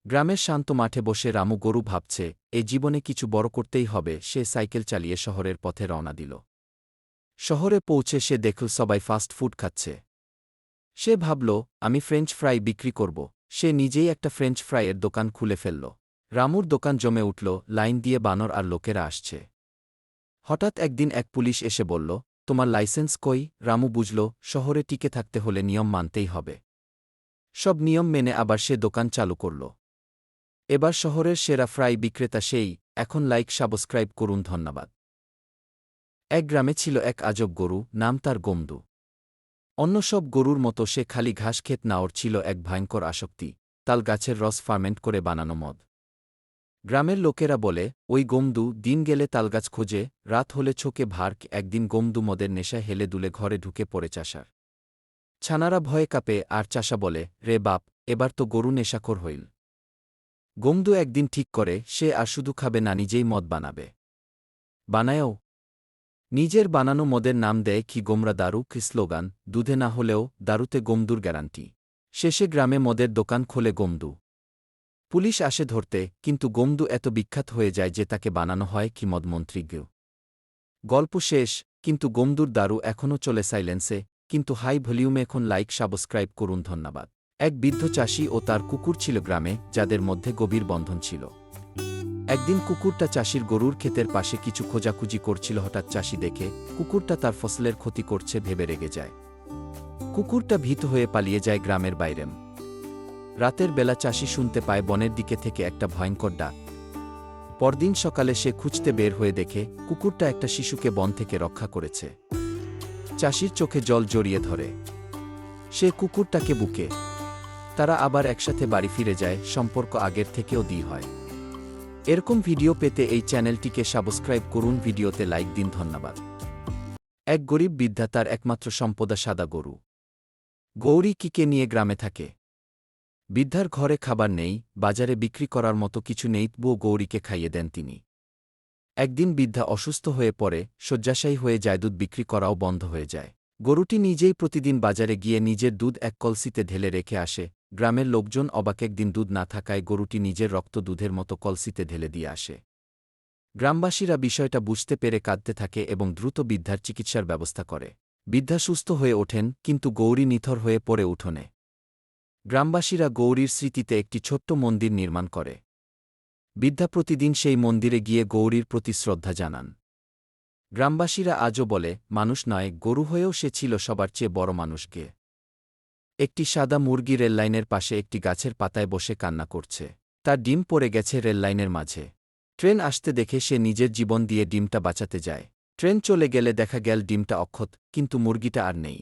গ্রামের শান্ত মাঠে বসে রামু গরু ভাবছে, এই জীবনে কিছু বড় করতেই হবে। সে সাইকেল চালিয়ে শহরের পথে রওনা দিল। শহরে পৌঁছে সে দেখল সবাই ফাস্ট ফুড খাচ্ছে। সে ভাবল, আমি ফ্রেঞ্চ ফ্রাই বিক্রি করব। সে নিজেই একটা ফ্রেঞ্চ ফ্রাইয়ের দোকান খুলে ফেলল। রামুর দোকান জমে উঠল, লাইন দিয়ে বানর আর লোকেরা আসছে। হঠাৎ একদিন এক পুলিশ এসে বলল, তোমার লাইসেন্স কই? রামু বুঝল, শহরে টিকে থাকতে হলে নিয়ম মানতেই হবে। সব নিয়ম মেনে আবার সে দোকান চালু করল। এবার শহরের সেরা ফ্রাই বিক্রেতা সেই। এখন লাইক সাবস্ক্রাইব করুন, ধন্যবাদ। এক গ্রামে ছিল এক আজব গরু, নাম তার গমদু। অন্য সব গরুর মতো সে খালি ঘাস খেত না, ওর ছিল এক ভয়ঙ্কর আসক্তি, তাল গাছের রস ফার্মেন্ট করে বানানো মদ। গ্রামের লোকেরা বলে, ওই গমদু দিন গেলে তালগাছ খোঁজে, রাত হলে ছোকে ভার্ক। একদিন গমদু মদের নেশায় হেলে দুলে ঘরে ঢুকে পড়ে চাষার। ছানারা ভয়ে কাঁপে, আর চাষা বলে, রে বাপ, এবার তো গরু নেশাখোর হইল। গমদু একদিন ঠিক করে, সে আর শুধু খাবে না, নিজেই মদ বানাবে। বানায়ও। নিজের বানানো মদের নাম দেয় কি গোমরা দারু, কি স্লোগান, দুধে না হলেও দারুতে গমদুর গ্যারান্টি। শেষে গ্রামে মদের দোকান খোলে গমদু। পুলিশ আসে ধরতে, কিন্তু গমদু এত বিখ্যাত হয়ে যায় যে তাকে বানানো হয় কি মদমন্ত্রীজ্ঞ। গল্প শেষ, কিন্তু গমদুর দারু এখনও চলে সাইলেন্সে, কিন্তু হাই ভলিউমে। এখন লাইক সাবস্ক্রাইব করুন, ধন্যবাদ। এক বৃদ্ধ চাষি ও তার কুকুর ছিল গ্রামে, যাদের মধ্যে গভীর বন্ধন ছিল। একদিন কুকুরটা চাষির গরুর ক্ষেতের পাশে কিছু খোঁজাখুঁজি করছিল। হঠাৎ চাষি দেখে কুকুরটা তার ফসলের ক্ষতি করছে, ভেবে রেগে যায়। কুকুরটা ভীত হয়ে পালিয়ে যায় গ্রামের বাইরে। রাতের বেলা চাষি শুনতে পায় বনের দিকে থেকে একটা ভয়ঙ্কর ডাক। পরদিন সকালে সে খুঁজতে বের হয়ে দেখে কুকুরটা একটা শিশুকে বন থেকে রক্ষা করেছে। চাষির চোখে জল জড়িয়ে ধরে। সে কুকুরটাকে বুকে। তারা আবার একসাথে বাড়ি ফিরে যায়, সম্পর্ক আগের থেকেও দৃঢ় হয়। এরকম ভিডিও পেতে এই চ্যানেলটিকে সাবস্ক্রাইব করুন, ভিডিওতে লাইক দিন, ধন্যবাদ। এক গরিব বৃদ্ধা, তার একমাত্র সম্পদ সাদা গরু। গৌরী কিকে নিয়ে গ্রামে থাকে। বৃদ্ধার ঘরে খাবার নেই, বাজারে বিক্রি করার মতো কিছু নেই, তবুও গৌরীকে খাইয়ে দেন তিনি। একদিন বৃদ্ধা অসুস্থ হয়ে পড়ে, শয্যাশায়ী হয়ে যায়, দুধ বিক্রি করাও বন্ধ হয়ে যায়। গরুটি নিজেই প্রতিদিন বাজারে গিয়ে নিজের দুধ এক কলসিতে ঢেলে রেখে আসে। গ্রামের লোকজন অবাক, একদিন দুধ না থাকায় গরুটি নিজের রক্ত দুধের মতো কলসিতে ঢেলে দিয়ে আসে। গ্রামবাসীরা বিষয়টা বুঝতে পেরে কাঁদতে থাকে এবং দ্রুত বৃদ্ধার চিকিৎসার ব্যবস্থা করে। বৃদ্ধা সুস্থ হয়ে ওঠেন, কিন্তু গৌরী নিথর হয়ে পড়ে উঠোনে। গ্রামবাসীরা গৌরীর স্মৃতিতে একটি ছোট্ট মন্দির নির্মাণ করে। বৃদ্ধা প্রতিদিন সেই মন্দিরে গিয়ে গৌরীর প্রতি শ্রদ্ধা জানান। গ্রামবাসীরা আজও বলে, মানুষ নয়, গরু হয়েও সে ছিল সবার চেয়ে বড় মানুষকে। একটি সাদা মুরগি রেললাইনের পাশে একটি গাছের পাতায় বসে কান্না করছে। তার ডিম পড়ে গেছে রেললাইনের মাঝে। ট্রেন আসতে দেখে সে নিজের জীবন দিয়ে ডিমটা বাঁচাতে যায়। ট্রেন চলে গেলে দেখা গেল ডিমটা অক্ষত, কিন্তু মুরগিটা আর নেই।